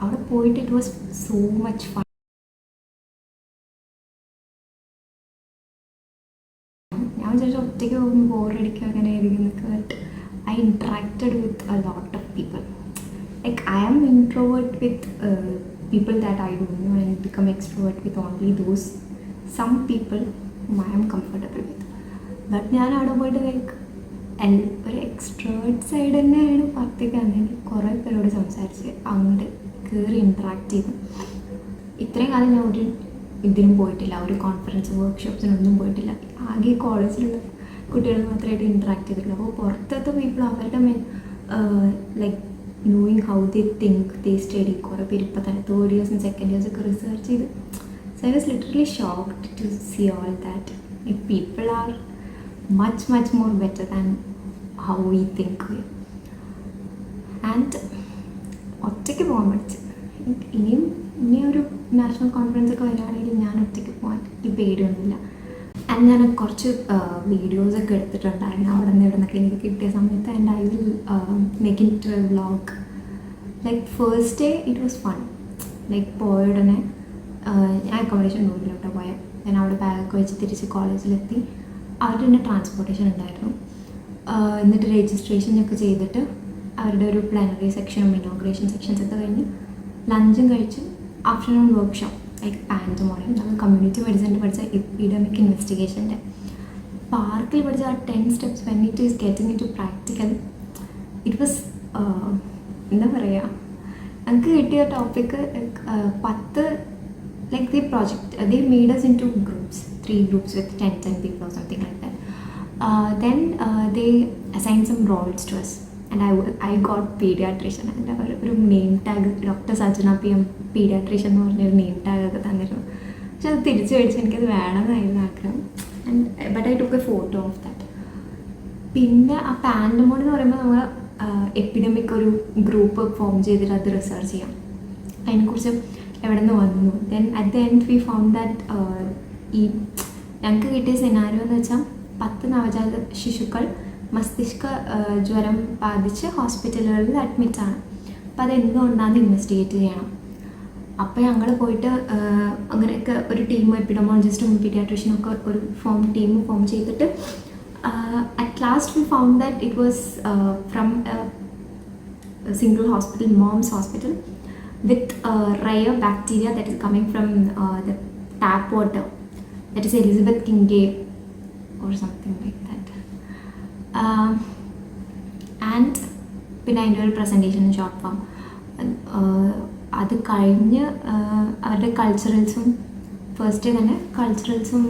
അവിടെ പോയിട്ട് it was so much fun. ഞാൻ വിചാരിച്ചു ഒറ്റയ്ക്ക് പോകുമ്പോൾ ബോറടിക്കുക അങ്ങനെ ആയിരിക്കും. But I ഇൻട്രാക്റ്റഡ് with a lot of people. Like I am introvert with people that I don't know, and become extrovert with only those some people whom I am comfortable with. But ഞാൻ അവിടെ പോയിട്ട് like ഒരു extrovert side തന്നെയാണ് പുറത്തേക്ക് വന്നത്. കുറേ പേരോട് സംസാരിച്ച് അങ്ങോട്ട് കയറി ഇൻട്രാക്ട് ചെയ്തു. ഇത്രയും കാലം ഞാൻ ഒരു ഇതിനും പോയിട്ടില്ല, ഒരു കോൺഫറൻസ് വർക്ക്ഷോപ്സിനൊന്നും പോയിട്ടില്ല. ആകെ കോളേജിലുള്ള കുട്ടികൾ മാത്രമായിട്ട് ഇൻട്രാക്ട് ചെയ്തിട്ടുള്ളൂ. അപ്പോൾ പുറത്തത്തെ പീപ്പിൾ അവരുടെ like knowing how they think, they study, കുറേ പേര് ഇപ്പോൾ തന്നെ third years and second years ഒക്കെ റിസർച്ച് ചെയ്ത്. So I was literally shocked to see all that. If people are much more better than how we think. And ഒറ്റയ്ക്ക് പോകാൻ പഠിച്ചു. ഇനി ഒരു നാഷണൽ കോൺഫറൻസ് ഒക്കെ വരികയാണെങ്കിൽ ഞാൻ ഒറ്റയ്ക്ക് പോകാൻ എനിക്ക് പേടിയൊന്നുമില്ല. ആൻഡ് ഞാൻ കുറച്ച് വീഡിയോസൊക്കെ എടുത്തിട്ടുണ്ടായിരുന്നു അവിടെ നിന്ന് ഇവിടെ നിന്നൊക്കെ എനിക്ക് കിട്ടിയ സമയത്ത്. And I will make it A vlog. Like first day it was fun. Like പോയ ഉടനെ ഞാൻ അക്കോമഡേഷൻ റൂമിലോട്ട് പോയത്. ഞാൻ അവിടെ ബാഗൊക്കെ വെച്ച് തിരിച്ച് കോളേജിലെത്തി. അവിടെ തന്നെ ട്രാൻസ്പോർട്ടേഷൻ ഉണ്ടായിരുന്നു. എന്നിട്ട് രജിസ്ട്രേഷനൊക്കെ ചെയ്തിട്ട് അവരുടെ ഒരു പ്ലാനറി സെക്ഷനും ഇനോഗ്രേഷൻ സെക്ഷൻസ് ഒക്കെ കഴിഞ്ഞ് ലഞ്ചും കഴിച്ച് ആഫ്റ്റർനൂൺ വർക്ക്ഷോപ്പ് ലൈക്ക് പാൻറ്റമോണിയം. നമ്മൾ കമ്മ്യൂണിറ്റി മെഡിസിനിൽ പഠിച്ച എപ്പിഡമിക് ഇൻവെസ്റ്റിഗേഷൻ്റെ പാർക്കിൽ പഠിച്ച ആ 10 steps when it is getting into practical. It was എന്താ പറയുക, നമുക്ക് കിട്ടിയ topic 10 like the project they made us into groups, 3 groups with 10 people or something like that. Then they assigned some roles to us, and I got pediatrician, and ഒരു name tag doctor Sajana PM paediatrician എന്ന് പറഞ്ഞൊരു name ടാഗൊക്കെ തന്നിരുന്നു. പക്ഷെ അത് തിരിച്ചു മേടിച്ച് എനിക്കത് വേണമെന്നായിരുന്നു ആഗ്രഹം. And but I took A photo of that. പിന്നെ ആ പാൻഡമോൺ എന്ന് പറയുമ്പോൾ നമ്മൾ എപ്പിഡമിക് ഒരു ഗ്രൂപ്പ് ഫോം ചെയ്തിട്ട് അത് റിസർച്ച് ചെയ്യാം, അതിനെക്കുറിച്ച് എവിടെ നിന്ന് വന്നു. Then at the end V found that ഈ ഞങ്ങൾക്ക് കിട്ടിയ സിനാരിയോ എന്ന് വെച്ചാൽ 10 നവജാത ശിശുക്കൾ മസ്തിഷ്ക ജ്വരം ബാധിച്ച് ഹോസ്പിറ്റലുകളിൽ അഡ്മിറ്റാണ്. അപ്പോൾ അതെന്തുകൊണ്ടാണെന്ന് ഇൻവെസ്റ്റിഗേറ്റ് ചെയ്യണം. അപ്പോൾ ഞങ്ങൾ പോയിട്ട് അങ്ങനെയൊക്കെ ഒരു ടീം എപ്പിഡമോളജിസ്റ്റും പീഡിയാട്രീഷ്യനും ഒക്കെ ഒരു ടീം ഫോം ചെയ്തിട്ട് at last V found that it was from single hospital, moms hospital, with rare bacteria that is coming from the tap water, that is Elizabeth Kincaid or something like that. And പിന്നെ അതിൻ്റെ ഒരു presentation short form. അത് കഴിഞ്ഞ് അവരുടെ കൾച്ചറൽസും first day തന്നെ കൾച്ചറൽസും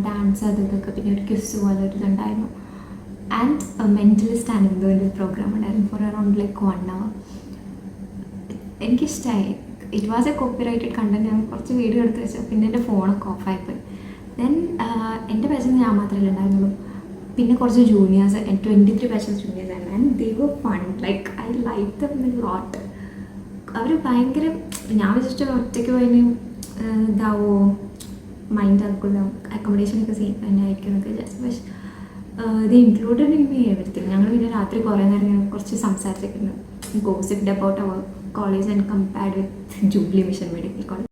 dance അതൊക്കെ, പിന്നെ ഒരു ക്വിസ് പോലെ ഒരു ഇതുണ്ടായിരുന്നു. ആൻഡ് മെൻ്റലിസ്റ്റ് ആണ് എന്തോ ഒരു പ്രോഗ്രാം ഉണ്ടായിരുന്നു ഫോർ അറൗണ്ട് ലൈക്ക് 1 hour. എനിക്കിഷ്ടമായി. It was a copyrighted content. ഞാൻ കുറച്ച് വീഡിയോ എടുത്ത് വെച്ചു. പിന്നെ എൻ്റെ ഫോണൊക്കെ ഓഫായിപ്പോയി. ദെൻ എൻ്റെ ബാച്ചിൽ ഞാൻ മാത്രമല്ല ഉണ്ടായിരുന്നുള്ളൂ. പിന്നെ കുറച്ച് ജൂനിയേഴ്സ്, 23 ബാച്ചസ് ജൂനിയേഴ്സ് ആയിരുന്നു. And they were fun. Like I like them a lot. അവർ ഭയങ്കര, ഞാൻ വിചാരിച്ചു ഒറ്റയ്ക്ക് പോയതിന് ഇതാവോ, മൈൻഡ് ആക്കുള്ള അക്കോമഡേഷനൊക്കെ സെയിം തന്നെ ആയിരിക്കും എന്നൊക്കെ വിചാരിച്ചു. പക്ഷേ ദേ ഇൻക്ലൂഡഡ് ഇൻ മീ എവരിത്തിങ്. ഞങ്ങൾ പിന്നെ രാത്രി കുറേ നേരം കുറച്ച് സംസാരിച്ചിട്ടുണ്ട്, gossiped about our college and compared with Jubilee Mission Medical College.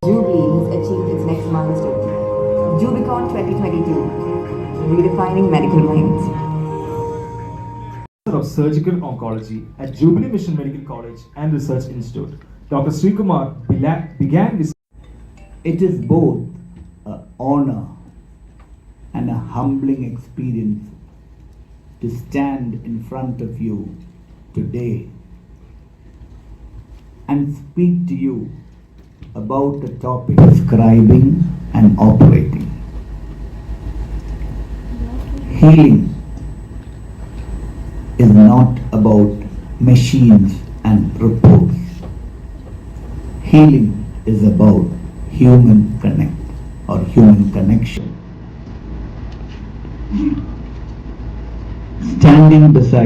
Jubilee has achieved its next milestone, jubicon2025, redefining medical minds. Of Surgical Oncology at Jubilee Mission Medical College and Research Institute, Dr. Srikumar began this. It is both an honor and a humbling experience to stand in front of you today and speak to you about the topic scribing and operating. Healing is not about machines and reports. Healing is about human connect or human connection. Standing beside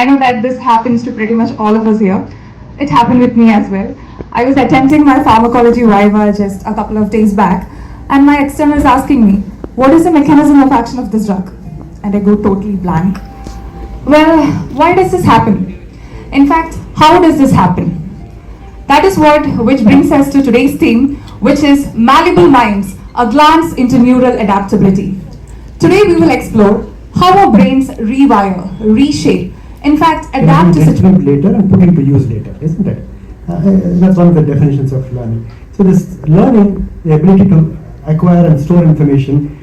I know that this happens to pretty much all of us here. It happened with me as well. I was attempting my pharmacology viva just a couple of days back, and my external is asking me, what is the mechanism of action of this drug? And I go totally blank. Well, why does this happen? In fact, how does this happen? That is which brings us to today's theme, which is Malleable Minds, a glance into neural adaptability. Today we will explore how our brains rewire, reshape, in fact adapt to situations later and put into use later, isn't it? That's one of the definitions of learning. So this learning, the ability to acquire and store information,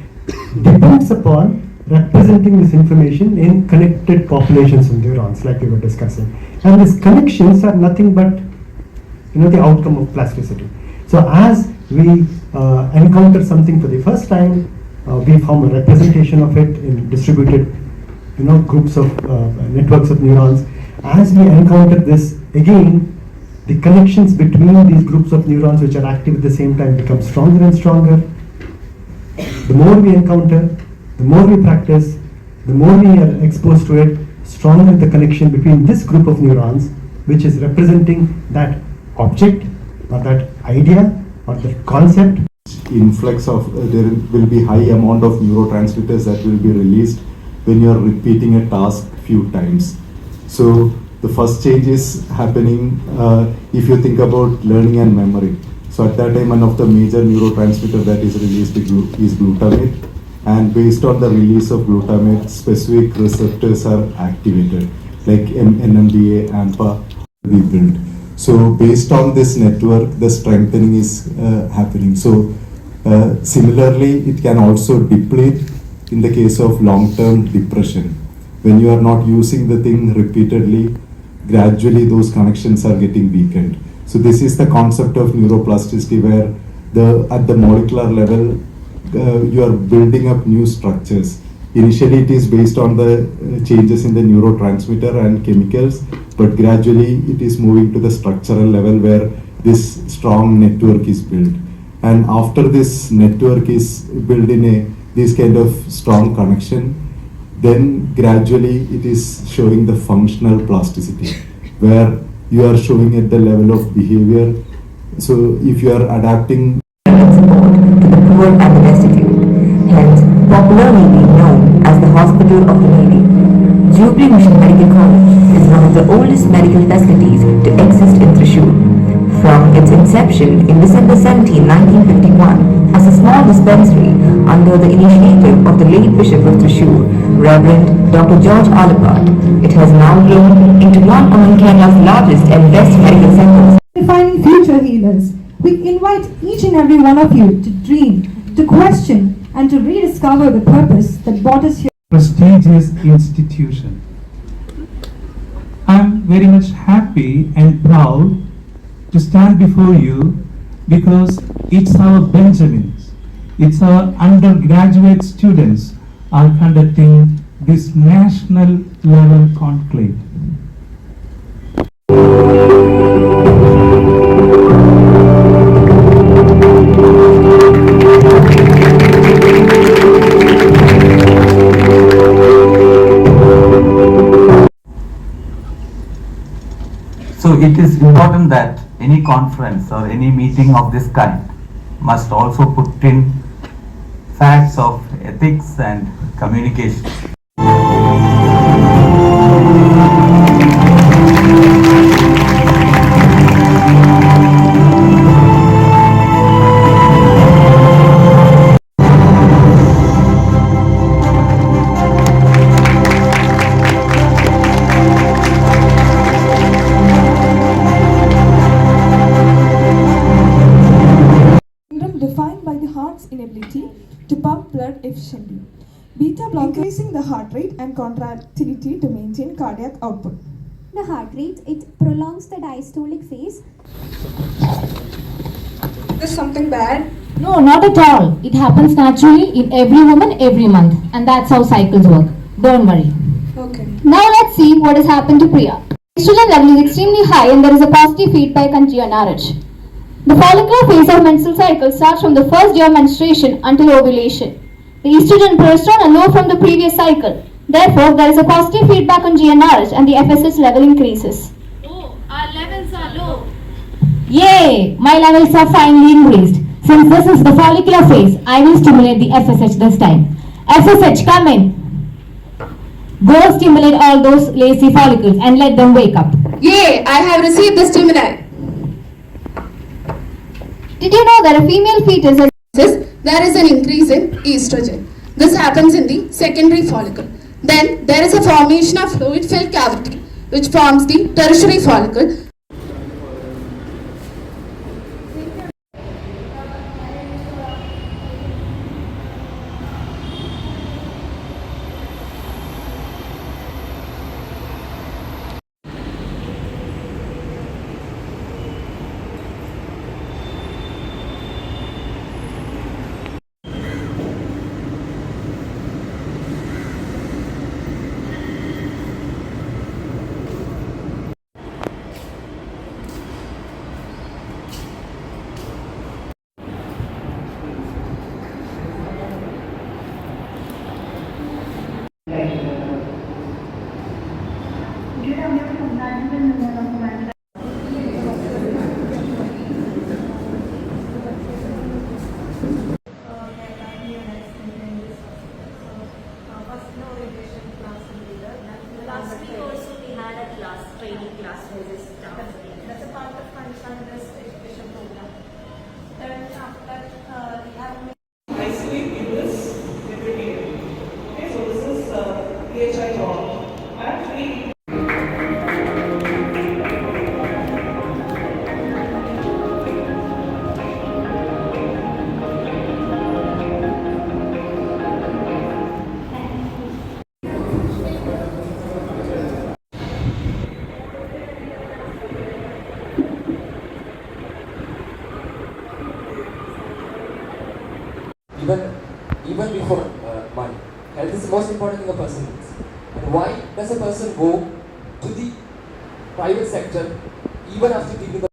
depends upon representing this information in connected populations of neurons, like we were discussing. And these connections are nothing but the outcome of plasticity. So as we encounter something for the first time, we form a representation of it in distributed groups of networks of neurons. As we encounter this again, the connections between these groups of neurons which are active at the same time become stronger and stronger. The more we encounter, the more we practice, the more we are exposed to it, stronger the connection between this group of neurons, which is representing that object or that idea or that concept. Influx of there will be high amount of neurotransmitters that will be released when you are repeating a task few times. So the first change is happening if you think about learning and memory. So at that time, one of the major neurotransmitter that is released is glutamate, and based on the release of glutamate, specific receptors are activated, like NMDA, AMPA we build. So based on this network, the strengthening is happening. So similarly, it can also deplete in the case of long-term depression. When you are not using the thing repeatedly, gradually those connections are getting weakened. So this is the concept of neuroplasticity, where at the molecular level, you are building up new structures. Initially, it is based on the changes in the neurotransmitter and chemicals, but gradually it is moving to the structural level where this strong network is built. And after this network is built in this kind of strong connection, then gradually it is showing the functional plasticity, where you are showing at the level of behavior. So if you are adapting support to the poor and the destitute, hence popularly known as the Hospital of the Needy. Jubilee Mission Medical College is one of the oldest medical facilities to exist in Thrissur. From its inception in December 17, 1951, as a small dispensary under the initiative of the late Bishop of Thrissur, Reverend Dr. George Alapart, it has now grown into one among Kerala's largest and best medical centers. Defining future healers, we invite each and every one of you to dream, to question, and to rediscover the purpose that brought us here. Prestigious institution. I'm very much happy and proud to stand before you because it's our Benjamins, it's our undergraduate students are conducting this national level conclave. So it is important that any conference or any meeting of this kind must also put in facts of ethics and communication. Defined by the heart's inability to pump blood efficiently. Beta blocker increasing the heart rate and contractility to maintain cardiac output. The heart rate, it prolongs the diastolic phase. Is this something bad? No, not at all. It happens naturally in every woman every month, and that's how cycles work. Don't worry. Okay. Now let's see what has happened to Priya. Estrogen level is extremely high and there is a positive feedback on GnRH. The follicular phase of menstrual cycle starts from the first day of menstruation until ovulation. The estrogen and progesterone are low from the previous cycle. Therefore, there is a positive feedback on GnRH and the FSH level increases. Oh, our levels are low. Yay! My levels are finally increased. Since this is the follicular phase, I will stimulate the FSH this time. FSH, come in. Go stimulate all those lazy follicles and let them wake up. Yay, I have received the stimuli. Did you know that a female fetus is There is an increase in estrogen. This happens in the secondary follicle. Then there is a formation of fluid-filled cavity which forms the tertiary follicle. Even before money, health is the most important thing a person needs. And why does a person go to the private sector even after giving the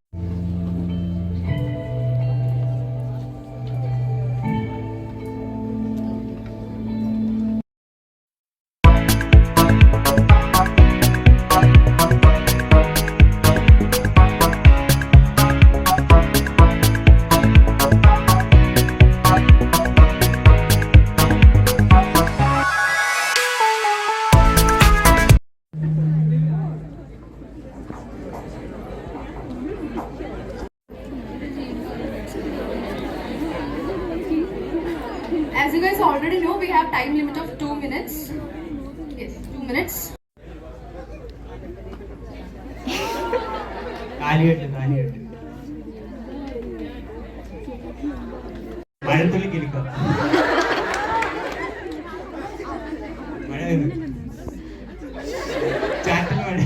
As you guys already know, we have time limit of 2 minutes. Yes, 2 minutes. മഴത്തുള്ളി കിളിക്കോ മഴ ചാറ്റൽ മഴ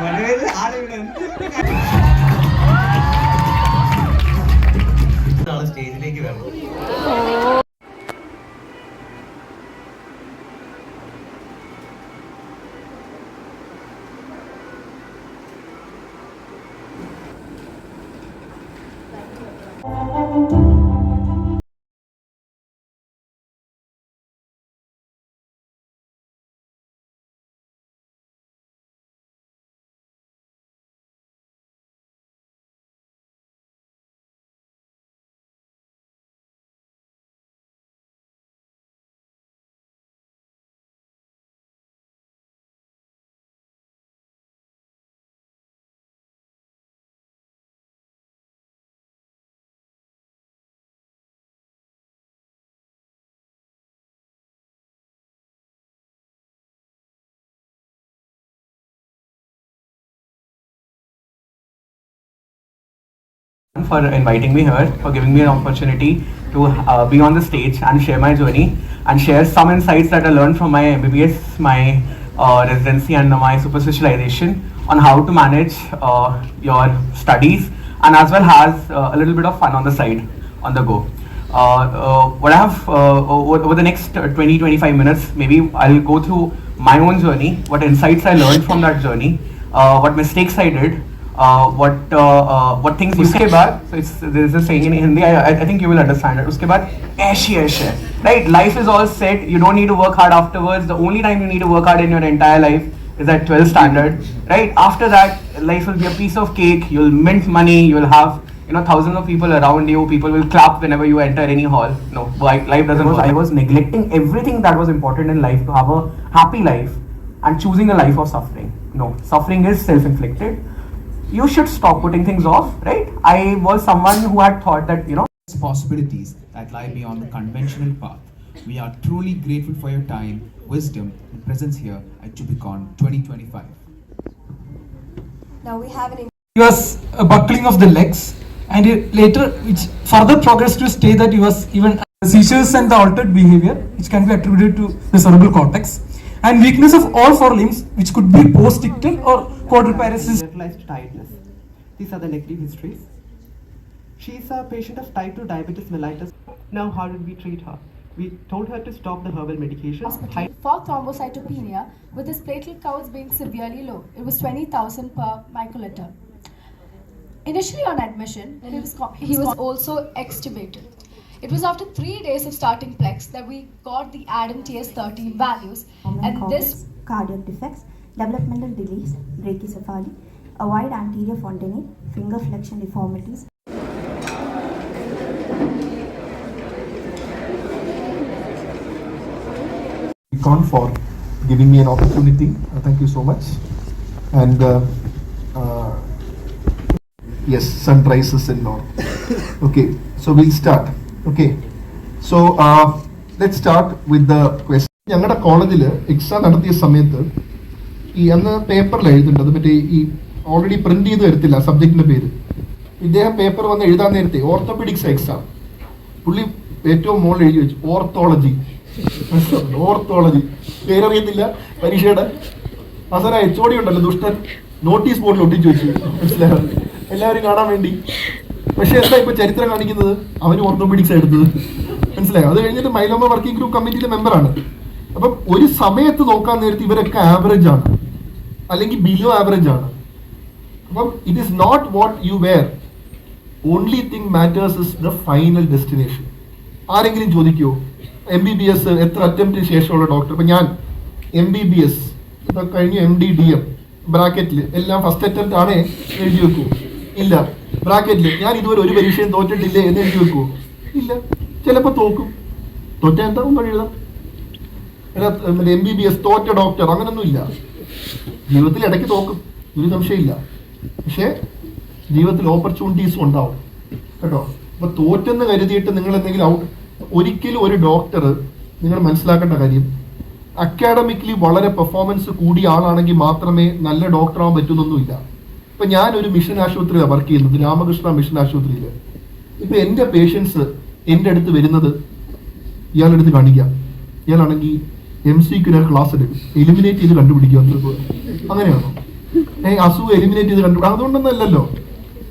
മഴ ആളുകൾ സ്റ്റേജിലേക്ക് വരണം. For inviting me here, for giving me an opportunity to be on the stage and share my journey and share some insights that I learned from my MBBS, my residency and my super specialization on how to manage your studies and as well as a little bit of fun on the side, on the go. What I have over the next 20-25 minutes, maybe I'll go through my own journey, what insights I learned from that journey, what mistakes I did, what things uske baad, so there's a saying in Hindi, I think you will understand it. Uske baad aishe, right? Life is all set. You don't need to work hard afterwards. The only time you need to work hard in your entire life is at 12th standard, right? After that, life will be a piece of cake. You'll mint money. You'll have thousands of people around you. People will clap whenever you enter any hall. No, life doesn't work. I was neglecting everything that was important in life to have a happy life and choosing a life of suffering. No, suffering is self-inflicted. You should stop putting things off, right? I was someone who had thought that, possibilities that lie beyond the conventional path. We are truly grateful for your time, wisdom, and presence here at Jubicon 2025. Now we have an... He was a buckling of the legs, and later which further progressed to state that he was even seizures and the altered behavior which can be attributed to the cerebral cortex, and weakness of all four limbs which could be post-ictal or quadriparesis. Generalized tiredness. These are the negative histories. She is a patient of type 2 diabetes mellitus. Now how did we treat her? We told her to stop the herbal medication. Hospital for thrombocytopenia with his platelet counts being severely low. It was 20,000 per microliter. Initially on admission, he was also extubated. It was after 3 days of starting Plex that we got the ADAM TS13 values, and this cardiac defects, developmental delays, brachycephaly, a wide anterior fontanelle, finger flexion deformities. Jubicon for giving me an opportunity. Thank you so much. And yes, sun rises in north. Okay, so we'll start. Okay, so let's start with the question. ഞങ്ങളുടെ കോളേജിൽ exam നടത്തിയ സമയത്ത് ഈ അന്ന് പേപ്പറിൽ എഴുതുന്നുണ്ട്, അത് മറ്റേ ഈ ഓൾറെഡി പ്രിന്റ് ചെയ്ത് വരത്തില്ല സബ്ജക്റ്റിന്റെ പേര്. ഇദ്ദേഹം പേപ്പർ വന്ന് എഴുതാൻ നേരത്തെ ഓർത്തോപെഡിക്സ് എക്സാം പുള്ളി ഏറ്റവും മുകളിൽ എഴുതി വെച്ചു ഓർത്തോളജി. ഓർത്തോളജി പേരറിയത്തില്ല പരീക്ഷയുടെ. അവസാനം HOD ഉണ്ടല്ലോ ദുഷ്ടൻ, നോട്ടീസ് ബോർഡിൽ ഒട്ടിച്ചു വെച്ചു, മനസ്സിലായോ, എല്ലാവരും കാണാൻ വേണ്ടി. പക്ഷെ എന്താ ഇപ്പൊ ചരിത്രം കാണിക്കുന്നത്, അവന് ഓർത്തോപെഡിക്സ് എടുത്തത്, മനസ്സിലായോ. അത് കഴിഞ്ഞിട്ട് മൈലോമ വർക്കിംഗ് ഗ്രൂപ്പ് കമ്മിറ്റിയിലെ മെമ്പറാണ്. അപ്പം ഒരു സമയത്ത് നോക്കാൻ നേരത്തെ ഇവരൊക്കെ ആവറേജ് ആണ് അല്ലെങ്കിൽ ബിലോ ആവറേജ് ആണ്. അപ്പം it is not what you wear, only thing matters is the final destination. ആരെങ്കിലും ചോദിക്കുമോ MBBS എത്ര അറ്റംപ്റ്റിന് ശേഷമുള്ള ഡോക്ടർ? ഇപ്പം ഞാൻ MBBS ഇപ്പം കഴിഞ്ഞ് MD DM ബ്രാക്കറ്റിൽ എല്ലാം ഫസ്റ്റ് അറ്റംപ്റ്റ് ആണേ എഴുതി വെക്കൂ? ഇല്ല. ബ്രാക്കറ്റിൽ ഞാൻ ഇതുവരെ ഒരു പരീക്ഷയും തോറ്റിട്ടില്ലേ എന്ന് എഴുതി വെക്കുമോ? ഇല്ല. ചിലപ്പോൾ തോക്കും. തോറ്റ എന്താ ഒന്നും എഴുതാം. MBBS തോറ്റ ഡോക്ടർ അങ്ങനൊന്നും ഇല്ല. ജീവിതത്തിൽ ഇടയ്ക്ക് തോക്കും, ഒരു സംശയമില്ല. പക്ഷേ ജീവിതത്തിൽ ഓപ്പർച്യൂണിറ്റീസും ഉണ്ടാവും കേട്ടോ. അപ്പൊ തോറ്റെന്ന് കരുതിയിട്ട് നിങ്ങൾ എന്തെങ്കിലും ഒരിക്കലും ഒരു ഡോക്ടർ നിങ്ങൾ മനസ്സിലാക്കേണ്ട കാര്യം, അക്കാഡമിക്കലി വളരെ പെർഫോമൻസ് കൂടിയ ആളാണെങ്കിൽ മാത്രമേ നല്ല ഡോക്ടറാവാൻ പറ്റുന്നൊന്നുമില്ല. ഇപ്പൊ ഞാനൊരു മിഷൻ ആശുപത്രിയിലാണ് വർക്ക് ചെയ്യുന്നത്, രാമകൃഷ്ണ മിഷൻ ആശുപത്രിയിൽ. ഇപ്പൊ എൻ്റെ പേഷ്യൻസ് എൻ്റെ അടുത്ത് വരുന്നത്, ഇയാളുടെ അടുത്ത് കാണിക്കാം, ഇയാളാണെങ്കിൽ MCQ ക്ലാസ് എടുക്കും, എലിമിനേറ്റ് ചെയ്ത് കണ്ടുപിടിക്കുക. അങ്ങനെയാണോ? അസുഖം എലിമിനേറ്റ് ചെയ്ത് കണ്ടുപിടിക്കുക? അതുകൊണ്ടൊന്നല്ലല്ലോ.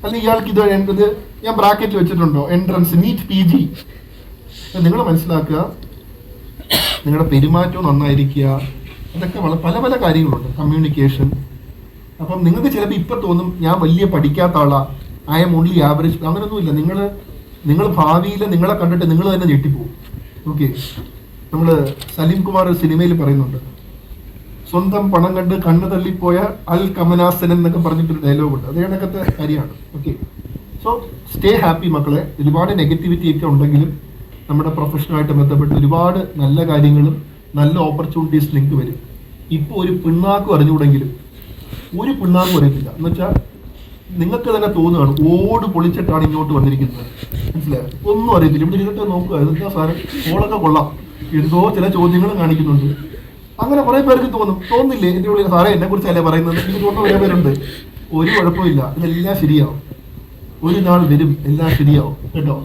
അല്ലെങ്കിൽ ഇയാൾക്ക് ഇത് ഞാൻ ബ്രാക്കറ്റ് വെച്ചിട്ടുണ്ടോ, എൻട്രൻസ് നീറ്റ് PG. നിങ്ങൾ മനസ്സിലാക്കുക, നിങ്ങളുടെ പെരുമാറ്റവും നന്നായിരിക്കുക, അതൊക്കെ പല പല കാര്യങ്ങളുണ്ട്, കമ്മ്യൂണിക്കേഷൻ. അപ്പം നിങ്ങൾക്ക് ചിലപ്പോൾ ഇപ്പം തോന്നും ഞാൻ വലിയ പഠിക്കാത്ത ആളാ, ഐ എം ഓൺലി ആവറേജ്. അങ്ങനെയൊന്നുമില്ല. നിങ്ങൾ ഭാവിയിൽ നിങ്ങളെ കണ്ടിട്ട് നിങ്ങൾ തന്നെ ഞെട്ടിപ്പോവും. ഓക്കെ, നമ്മൾ സലീം കുമാർ സിനിമയിൽ പറയുന്നുണ്ട്, സ്വന്തം പണം കണ്ട് കണ്ണ് തള്ളിപ്പോയ അൽ കമലാസൻ എന്നൊക്കെ പറഞ്ഞിട്ടൊരു ഡയലോഗുണ്ട്. അത് കണക്കത്തെ കാര്യമാണ്. ഓക്കെ, സോ സ്റ്റേ ഹാപ്പി മക്കളെ. ഒരുപാട് നെഗറ്റിവിറ്റി ഒക്കെ ഉണ്ടെങ്കിലും നമ്മുടെ പ്രൊഫഷനുമായിട്ട് ബന്ധപ്പെട്ട് ഒരുപാട് നല്ല കാര്യങ്ങളും നല്ല ഓപ്പർച്യൂണിറ്റീസ് നിങ്ങൾക്ക് വരും. ഇപ്പോൾ ഒരു പിണ്ണാക്കും അറിഞ്ഞുകൂടെങ്കിലും ഒരു പിണ്ണാക്കും അറിയത്തില്ല എന്ന് വെച്ചാൽ നിങ്ങൾക്ക് തന്നെ തോന്നുകയാണ് ഓട് പൊളിച്ചിട്ടാണ് ഇങ്ങോട്ട് വന്നിരിക്കുന്നത്, മനസ്സിലായോ? ഒന്നും അറിയത്തില്ല. ഇവിടെ ഇരുന്നിട്ട് നോക്കുക, എന്താ സാറേ ഓളൊക്കെ കൊള്ളാം, എന്തോ ചില ചോദ്യങ്ങളും കാണിക്കുന്നുണ്ട്. അങ്ങനെ കുറേ പേർക്ക് തോന്നില്ലേ എൻ്റെ ഉള്ളിൽ സാറേ എന്നെ കുറിച്ചല്ലേ പറയുന്നത്? എനിക്ക് തോന്നുന്ന കുറേ പേരുണ്ട്. ഒരു കുഴപ്പമില്ല, ഇതെല്ലാം ശരിയാവും. ഒരു നാൾ വരും, എല്ലാം ശരിയാവും കേട്ടോ.